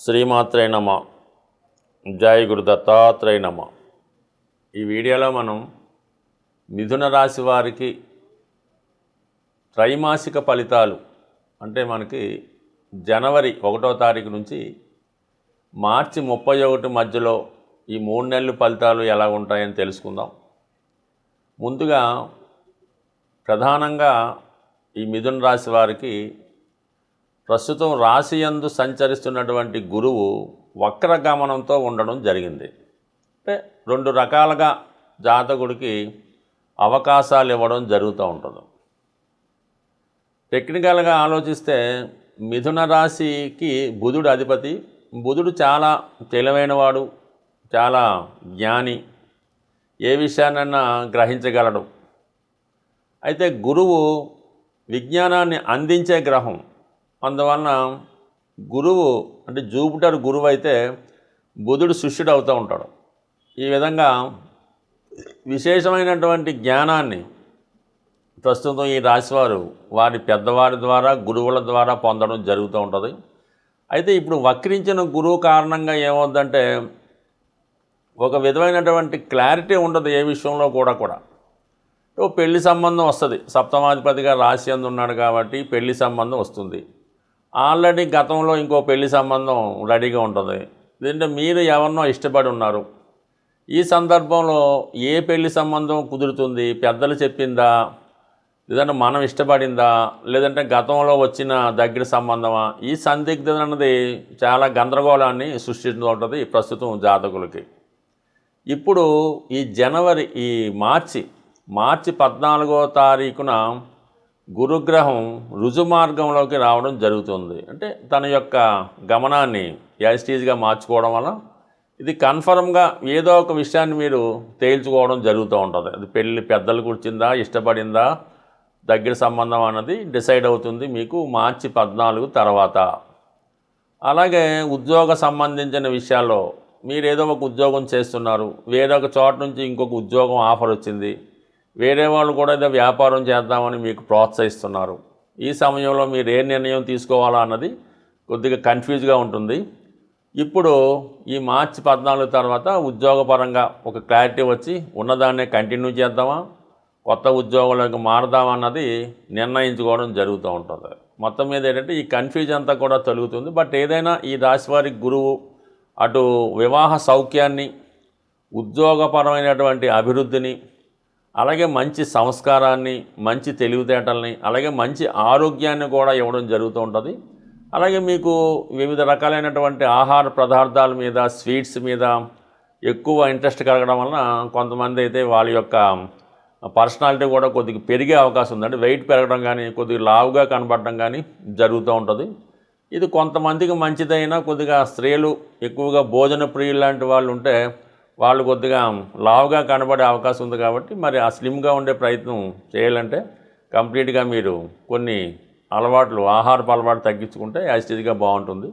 శ్రీమాత్రే నమ. జై గురు దత్తాత్రేయ నమ. ఈ వీడియోలో మనం మిథున రాశి వారికి త్రైమాసిక ఫలితాలు అంటే మనకి జనవరి 1వ తారీఖు నుంచి మార్చి 31 మధ్యలో ఈ 3 నెలల ఫలితాలు ఎలా ఉంటాయని తెలుసుకుందాం. ముందుగా ప్రధానంగా ఈ మిథున రాశి వారికి ప్రస్తుతం రాశి యందు సంచరిస్తున్నటువంటి గురువు వక్రగమనంతో ఉండడం జరిగింది. అంటే 2 రకాలుగా జాతకుడికి అవకాశాలు ఇవ్వడం జరుగుతూ ఉంటుంది. టెక్నికల్గా ఆలోచిస్తే మిథున రాశికి బుధుడు అధిపతి. బుధుడు చాలా తెలివైనవాడు, చాలా జ్ఞాని, ఏ విషయాన్నైనా గ్రహించగలడు. అయితే గురువు విజ్ఞానాన్ని అందించే గ్రహం. అందువలన గురువు అంటే జూపిటర్ గురువు అయితే బుధుడు శిష్యుడు అవుతూ ఉంటాడు. ఈ విధంగా విశేషమైనటువంటి జ్ఞానాన్ని ప్రస్తుతం ఈ రాశివారు వారి పెద్దవారి ద్వారా గురువుల ద్వారా పొందడం జరుగుతూ ఉంటుంది. అయితే ఇప్పుడు వక్రించిన గురువు కారణంగా ఏమవుద్దంటే ఒక విధమైనటువంటి క్లారిటీ ఉండదు ఏ విషయంలో కూడా. పెళ్లి సంబంధం వస్తుంది. సప్తమాధిపతిగా రాశి యందు ఉన్నాడు కాబట్టి పెళ్లి సంబంధం వస్తుంది. ఆల్రెడీ గతంలో ఇంకో పెళ్లి సంబంధం రెడీగా ఉంటుంది. దీంట్లో మీరు ఎవరినో ఇష్టపడి ఉన్నారు. ఈ సందర్భంలో ఏ పెళ్లి సంబంధం కుదురుతుంది? పెద్దలు చెప్పిందా, లేదంటే మనం ఇష్టపడిందా, లేదంటే గతంలో వచ్చిన దగ్గర సంబంధమా? ఈ సందిగ్ధత అన్నది చాలా గందరగోళాన్ని సృష్టిస్తూ ఉంటుంది ప్రస్తుతం జాతకులకి. ఇప్పుడు ఈ మార్చి 14వ తారీఖున గురుగ్రహం రుజుమార్గంలోకి రావడం జరుగుతుంది. అంటే తన యొక్క గమనాన్ని యాజిటీజ్గా మార్చుకోవడం వల్ల ఇది కన్ఫర్మ్గా ఏదో ఒక విషయాన్ని మీరు తేల్చుకోవడం జరుగుతూ ఉంటుంది. అది పెళ్ళి పెద్దలు కూర్చుందా, ఇష్టపడిందా, దగ్గర సంబంధం అన్నది డిసైడ్ అవుతుంది మీకు మార్చి 14 తర్వాత. అలాగే ఉద్యోగ సంబంధించిన విషయాల్లో మీరు ఏదో ఒక ఉద్యోగం చేస్తున్నారు, వేరొక చోట నుంచి ఇంకొక ఉద్యోగం ఆఫర్ వచ్చింది, వేరే వాళ్ళు కూడా ఏదో వ్యాపారం చేద్దామని మీకు ప్రోత్సహిస్తున్నారు. ఈ సమయంలో మీరు ఏ నిర్ణయం తీసుకోవాలా అన్నది కొద్దిగా కన్ఫ్యూజ్గా ఉంటుంది. ఇప్పుడు ఈ మార్చి 14 తర్వాత ఉద్యోగపరంగా ఒక క్లారిటీ వచ్చి ఉన్నదాన్నే కంటిన్యూ చేద్దామా, కొత్త ఉద్యోగంలోకి మారదామా అన్నది నిర్ణయించుకోవడం జరుగుతూ ఉంటుంది. మొత్తం మీద ఏంటంటే ఈ కన్ఫ్యూజ్ అంతా కూడా తొలుగుతుంది. బట్ ఏదైనా ఈ రాశి వారికి గురువు అటు వివాహ సౌఖ్యాన్ని, ఉద్యోగపరమైనటువంటి అభివృద్ధిని, అలాగే మంచి సంస్కారాన్ని, మంచి తెలివితేటల్ని, అలాగే మంచి ఆరోగ్యాన్ని కూడా ఇవ్వడం జరుగుతూ ఉంటుంది. అలాగే మీకు వివిధ రకాలైనటువంటి ఆహార పదార్థాల మీద, స్వీట్స్ మీద ఎక్కువ ఇంట్రెస్ట్ కలగడం వలన కొంతమంది అయితే వాళ్ళ యొక్క పర్సనాలిటీ కూడా కొద్దిగా పెరిగే అవకాశం ఉందండి. వెయిట్ పెరగడం కానీ, కొద్దిగా లావుగా కనబడడం కానీ జరుగుతూ ఉంటుంది. ఇది కొంతమందికి మంచిదైనా కొద్దిగా స్త్రీలు ఎక్కువగా భోజన ప్రియులు లాంటి వాళ్ళు ఉంటే వాళ్ళు కొద్దిగా లావుగా కనబడే అవకాశం ఉంది. కాబట్టి మరి ఆ స్లిమ్గా ఉండే ప్రయత్నం చేయాలంటే కంప్లీట్గా మీరు కొన్ని ఆహారపు అలవాటు తగ్గించుకుంటే యాజిటీజ్గా బాగుంటుంది.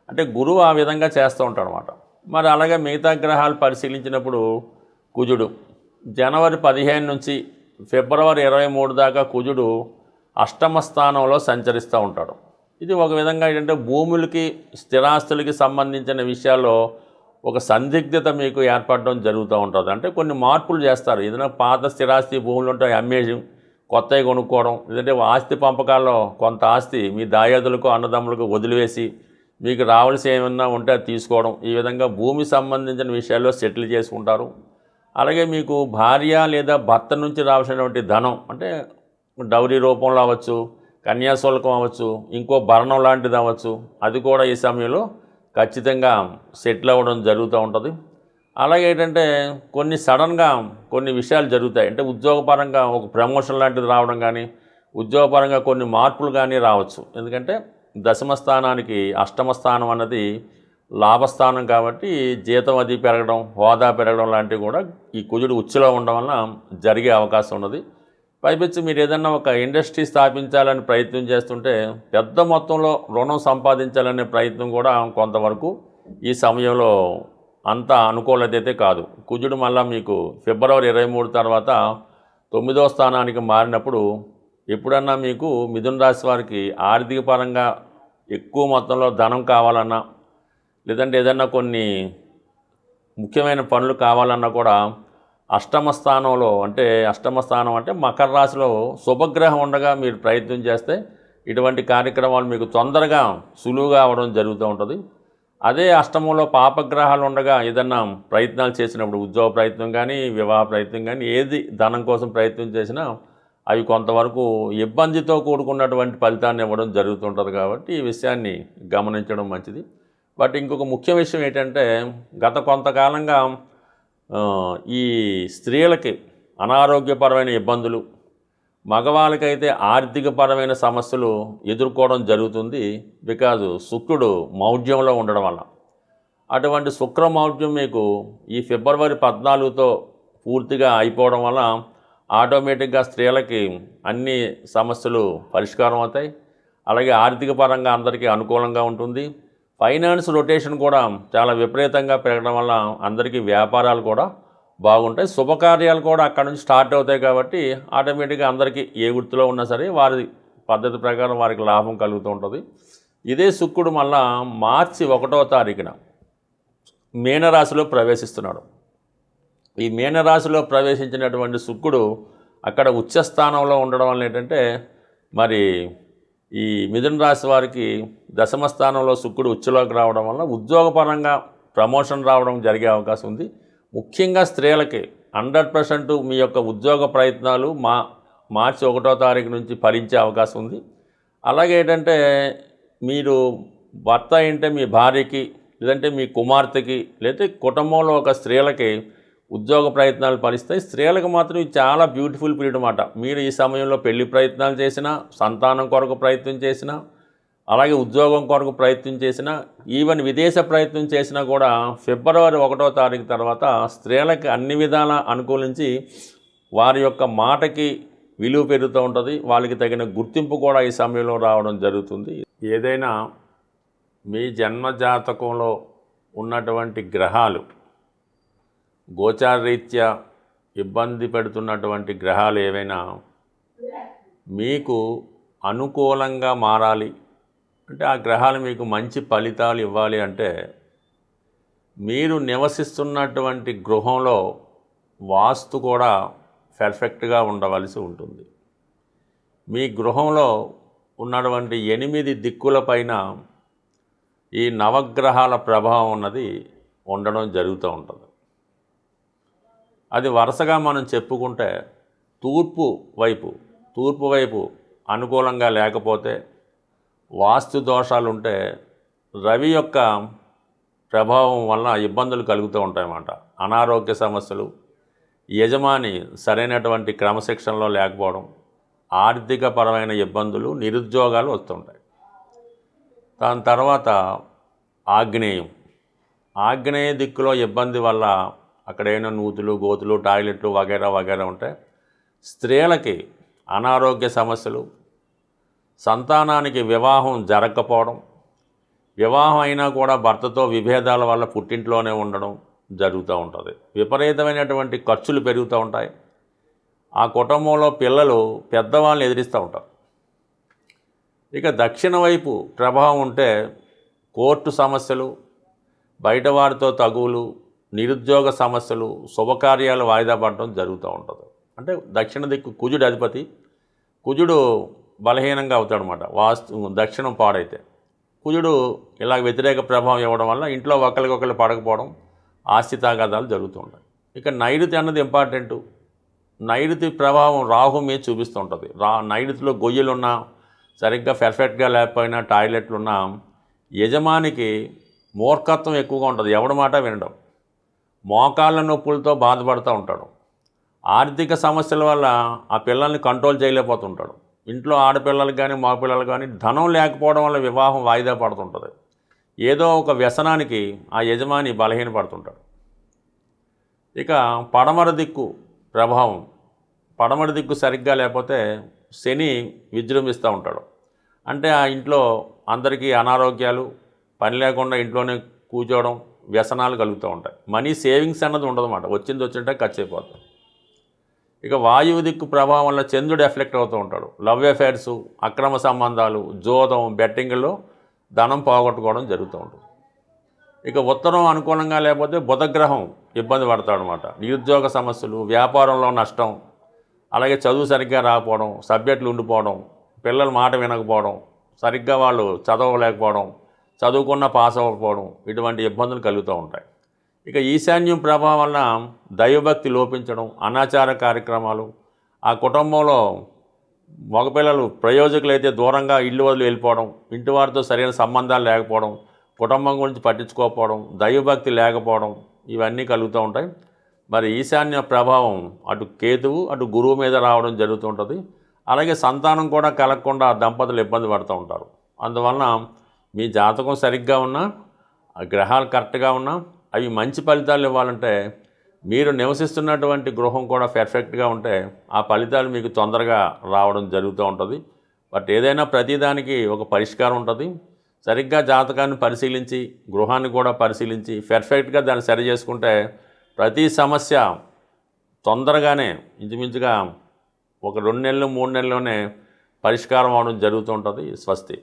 అంటే గురువు ఆ విధంగా చేస్తూ ఉంటాడు అనమాట. మరి అలాగే మిగతా గ్రహాలు పరిశీలించినప్పుడు కుజుడు జనవరి 15 నుంచి ఫిబ్రవరి 23 దాకా కుజుడు అష్టమ స్థానంలో సంచరిస్తూ ఉంటాడు. ఇది ఒక విధంగా ఏంటంటే భూములకి, స్థిరాస్తులకి సంబంధించిన విషయాల్లో ఒక సందిగ్ధత మీకు ఏర్పడడం జరుగుతూ ఉంటుంది. అంటే కొన్ని మార్పులు చేస్తారు. ఏదైనా పాత స్థిరాస్తి భూములు ఉంటాయి, అమ్మేసి కొత్తవి కొనుక్కోవడం, లేదంటే ఆస్తి పంపకాల్లో కొంత ఆస్తి మీ దాయాదులకు, అన్నదమ్ములకు వదిలివేసి మీకు రావాల్సి ఏమన్నా ఉంటే అది తీసుకోవడం, ఈ విధంగా భూమి సంబంధించిన విషయాల్లో సెటిల్ చేసుకుంటారు. అలాగే మీకు భార్య లేదా భర్త నుంచి రావాల్సినటువంటి ధనం అంటే డౌరీ రూపంలో అవ్వచ్చు, కన్యాశుల్కం అవ్వచ్చు, ఇంకో భరణం లాంటిది అవ్వచ్చు, అది కూడా ఈ సమయంలో ఖచ్చితంగా సెటిల్ అవ్వడం జరుగుతూ ఉంటుంది. అలాగే ఏంటంటే కొన్ని సడన్గా కొన్ని విషయాలు జరుగుతాయి. అంటే ఉద్యోగపరంగా ఒక ప్రమోషన్ లాంటిది రావడం కానీ, ఉద్యోగపరంగా కొన్ని మార్పులు కానీ రావచ్చు. ఎందుకంటే దశమ స్థానానికి అష్టమ స్థానం అన్నది లాభస్థానం కాబట్టి జీతం అది పెరగడం, హోదా పెరగడం లాంటివి కూడా ఈ కుజుడు ఉచ్చులో ఉండడం వలన జరిగే అవకాశం ఉన్నది. పైపెచ్చి మీరు ఏదన్నా ఒక ఇండస్ట్రీ స్థాపించాలని ప్రయత్నం చేస్తుంటే పెద్ద మొత్తంలో రుణం సంపాదించాలనే ప్రయత్నం కూడా కొంతవరకు ఈ సమయంలో అంత అనుకూలత అయితే కాదు. కుజుడు మళ్ళీ మీకు ఫిబ్రవరి 23 తర్వాత 9వ స్థానానికి మారినప్పుడు ఎప్పుడన్నా మీకు మిథున రాశి వారికి ఆర్థిక పరంగా ఎక్కువ మొత్తంలో ధనం కావాలన్నా, లేదంటే ఏదన్నా కొన్ని ముఖ్యమైన పనులు కావాలన్నా కూడా అష్టమ స్థానంలో అష్టమ స్థానం అంటే మకర రాశిలో శుభగ్రహం ఉండగా మీరు ప్రయత్నం చేస్తే ఇటువంటి కార్యక్రమాలు మీకు తొందరగా సులువుగా అవడం జరుగుతూ ఉంటుంది. అదే అష్టమంలో పాపగ్రహాలు ఉండగా ఏదన్నా ప్రయత్నాలు చేసినప్పుడు ఉద్యోగ ప్రయత్నం కానీ వివాహ ప్రయత్నం కానీ ఏది ధనం కోసం ప్రయత్నం చేసినా అవి కొంతవరకు ఇబ్బందితో కూడుకున్నటువంటి ఫలితాన్ని ఇవ్వడం జరుగుతుంటుంది. కాబట్టి ఈ విషయాన్ని గమనించడం మంచిది. బట్ ఇంకొక ముఖ్య విషయం ఏంటంటే గత కొంతకాలంగా ఈ స్త్రీలకి అనారోగ్యపరమైన ఇబ్బందులు, మగవాళ్ళకైతే ఆర్థికపరమైన సమస్యలు ఎదుర్కోవడం జరుగుతుంది. బికాజ్ శుక్రుడు మౌఢ్యంలో ఉండడం వల్ల. అటువంటి శుక్ర మౌఢ్యం మీకు ఈ ఫిబ్రవరి 14తో పూర్తిగా అయిపోవడం వల్ల ఆటోమేటిక్గా స్త్రీలకి అన్ని సమస్యలు పరిష్కారం అవుతాయి. అలాగే ఆర్థిక పరంగా అందరికీ అనుకూలంగా ఉంటుంది. ఫైనాన్స్ రొటేషన్ కూడా చాలా విపరీతంగా పెరగడం వల్ల అందరికీ వ్యాపారాలు కూడా బాగుంటాయి. శుభకార్యాలు కూడా అక్కడ నుంచి స్టార్ట్ అవుతాయి. కాబట్టి ఆటోమేటిక్గా అందరికీ ఏ వృత్తిలో ఉన్నా సరే వారి పద్ధతి ప్రకారం వారికి లాభం కలుగుతూ ఉంటుంది. ఇదే శుక్రుడు మళ్ళా మార్చి 1వ తారీఖున మీనరాశిలో ప్రవేశిస్తున్నాడు. ఈ మీనరాశిలో ప్రవేశించినటువంటి శుక్రుడు అక్కడ ఉచ్చస్థానంలో ఉండడం వల్ల ఏంటంటే మరి ఈ మిథున రాశి వారికి దశమ స్థానంలో శుక్రుడు ఉచ్చలోకి రావడం వల్ల ఉద్యోగపరంగా ప్రమోషన్ రావడం జరిగే అవకాశం ఉంది. ముఖ్యంగా స్త్రీలకి 100% మీ యొక్క ఉద్యోగ ప్రయత్నాలు మార్చి 1వ తారీఖు నుంచి ఫలించే అవకాశం ఉంది. అలాగే ఏంటంటే మీరు భర్త అంటే మీ భార్యకి లేదంటే మీ కుమార్తెకి లేదంటే కుటుంబంలో ఒక స్త్రీలకి ఉద్యోగ ప్రయత్నాలు ఫలిస్తాయి. స్త్రీలకు మాత్రం ఇది చాలా బ్యూటిఫుల్ పీరియడ్ అన్నమాట. మీరు ఈ సమయంలో పెళ్లి ప్రయత్నాలు చేసినా, సంతానం కొరకు ప్రయత్నం చేసినా, అలాగే ఉద్యోగం కొరకు ప్రయత్నం చేసినా, ఈవెన్ విదేశ ప్రయత్నం చేసినా కూడా ఫిబ్రవరి 1వ తారీఖు తర్వాత స్త్రీలకి అన్ని విధాలా అనుకూలించి వారి యొక్క మాటకి విలువ పెరుగుతూ ఉంటుంది. వాళ్ళకి తగిన గుర్తింపు కూడా ఈ సమయంలో రావడం జరుగుతుంది. ఏదైనా మీ జన్మజాతకంలో ఉన్నటువంటి గ్రహాలు గోచారరీత్యా ఇబ్బంది పెడుతున్నటువంటి గ్రహాలు ఏవైనా మీకు అనుకూలంగా మారాలి అంటే ఆ గ్రహాలు మీకు మంచి ఫలితాలు ఇవ్వాలి అంటే మీరు నివసిస్తున్నటువంటి గృహంలో వాస్తు కూడా పర్ఫెక్ట్గా ఉండవలసి ఉంటుంది. మీ గృహంలో ఉన్నటువంటి 8 దిక్కులపైన ఈ నవగ్రహాల ప్రభావం ఉన్నది ఉండడం జరుగుతూ ఉంటుంది. అది వరుసగా మనం చెప్పుకుంటే తూర్పు వైపు అనుకూలంగా లేకపోతే వాస్తు దోషాలుంటే రవి యొక్క ప్రభావం వల్ల ఇబ్బందులు కలుగుతూ ఉంటాయన్నమాట. అనారోగ్య సమస్యలు, యజమాని సరైనటువంటి క్రమశిక్షణలో లేకపోవడం, ఆర్థిక పరమైన ఇబ్బందులు, నిరుద్యోగాలు వస్తుంటాయి. దాని తర్వాత ఆగ్నేయ దిక్కులో ఇబ్బంది వల్ల అక్కడైనా నూతులు, గోతులు, టాయిలెట్లు వగైరా ఉంటాయి. స్త్రీలకి అనారోగ్య సమస్యలు, సంతానానికి వివాహం జరగకపోవడం, వివాహం అయినా కూడా భర్తతో విభేదాల వల్ల పుట్టింట్లోనే ఉండడం జరుగుతూ ఉంటుంది. విపరీతమైనటువంటి ఖర్చులు పెరుగుతూ ఉంటాయి. ఆ కుటుంబంలో పిల్లలు పెద్దవాళ్ళని ఎదిరిస్తూ ఉంటారు. ఇక దక్షిణ వైపు ప్రభావం ఉంటే కోర్టు సమస్యలు, బయట వారితో తగువులు, నిరుద్యోగ సమస్యలు, శుభకార్యాలు వాయిదా పడడం జరుగుతూ ఉంటుంది. అంటే దక్షిణ దిక్కు కుజుడు అధిపతి, కుజుడు బలహీనంగా అవుతాడనమాట. దక్షిణం పాడైతే కుజుడు ఇలా వ్యతిరేక ప్రభావం ఇవ్వడం వల్ల ఇంట్లో ఒకరికొకరు పడకపోవడం, ఆస్తి తాగాదాలు జరుగుతూ ఉంటాయి. ఇక నైరుతి అన్నది ఇంపార్టెంటు. నైరుతి ప్రభావం రాహు మీద చూపిస్తూ ఉంటుంది. నైరుతిలో గొయ్యలున్నా, సరిగ్గా పర్ఫెక్ట్గా లేకపోయినా, టాయిలెట్లున్నా యజమానికి మూర్ఖత్వం ఎక్కువగా ఉంటుంది. ఎవడి మాట వినడం, మోకాళ్ళ నొప్పులతో బాధపడుతూ ఉంటాడు. ఆర్థిక సమస్యల వల్ల ఆ పిల్లల్ని కంట్రోల్ చేయలేకపోతుంటాడు. ఇంట్లో ఆడపిల్లలకు కానీ మగపిల్లలు కానీ ధనం లేకపోవడం వల్ల వివాహం వాయిదా పడుతుంటుంది. ఏదో ఒక వ్యసనానికి ఆ యజమాని బలహీనపడుతుంటాడు. ఇక పడమర దిక్కు ప్రభావం, పడమర దిక్కు సరిగ్గా లేకపోతే శని విజృంభిస్తూ ఉంటాడు. అంటే ఆ ఇంట్లో అందరికీ అనారోగ్యాలు, పని లేకుండా ఇంట్లోనే కూర్చోవడం, వ్యసనాలు కలుగుతూ ఉంటాయి. మనీ సేవింగ్స్ అన్నది ఉండదన్నమాట. వచ్చింటే ఖర్చు అయిపోతుంది. ఇక వాయువు దిక్కు ప్రభావం వల్ల చంద్రుడు ఎఫెక్ట్ అవుతూ ఉంటాడు. లవ్ అఫైర్సు, అక్రమ సంబంధాలు, జోదం, బెట్టింగ్లో ధనం పోగొట్టుకోవడం జరుగుతూ ఉంటుంది. ఇక ఉత్తరం అనుకూలంగా లేకపోతే బుధగ్రహం ఇబ్బంది పడతాడనమాట. నిరుద్యోగ సమస్యలు, వ్యాపారంలో నష్టం, అలాగే చదువు సరిగ్గా రాకపోవడం, సబ్జెక్టులు ఉండిపోవడం, పిల్లల మాట వినకపోవడం, సరిగ్గా వాళ్ళు చదవలేకపోవడం, చదువుకున్న పాస్ అవ్వకపోవడం, ఇటువంటి ఇబ్బందులు కలుగుతూ ఉంటాయి. ఇక ఈశాన్యం ప్రభావం వలన దైవభక్తి లోపించడం, అనాచార కార్యక్రమాలు, ఆ కుటుంబంలో మగపిల్లలు ప్రయోజకులైతే దూరంగా ఇల్లు వదిలి వెళ్ళిపోవడం, ఇంటి వారితో సరైన సంబంధాలు లేకపోవడం, కుటుంబం గురించి పట్టించుకోకపోవడం, దైవభక్తి లేకపోవడం, ఇవన్నీ కలుగుతూ ఉంటాయి. మరి ఈశాన్య ప్రభావం అటు కేతువు అటు గురువు మీద రావడం జరుగుతుంటుంది. అలాగే సంతానం కూడా కలగకుండా దంపతులు ఇబ్బంది పడుతూ ఉంటారు. అందువలన మీ జాతకం సరిగ్గా ఉన్నా, ఆ గ్రహాలు కరెక్ట్గా ఉన్నా, అవి మంచి ఫలితాలు ఇవ్వాలంటే మీరు నివసిస్తున్నటువంటి గృహం కూడా పర్ఫెక్ట్గా ఉంటే ఆ ఫలితాలు మీకు తొందరగా రావడం జరుగుతూ ఉంటుంది. బట్ ఏదైనా ప్రతిదానికి ఒక పరిష్కారం ఉంటుంది. సరిగ్గా జాతకాన్ని పరిశీలించి, గృహాన్ని కూడా పరిశీలించి పర్ఫెక్ట్గా దాన్ని సరి చేసుకుంటే ప్రతి సమస్య తొందరగానే ఇంచుమించుగా ఒక 2 నెలలు 3 నెలల్లోనే పరిష్కారం అవడం జరుగుతూ ఉంటుంది. స్వస్తి.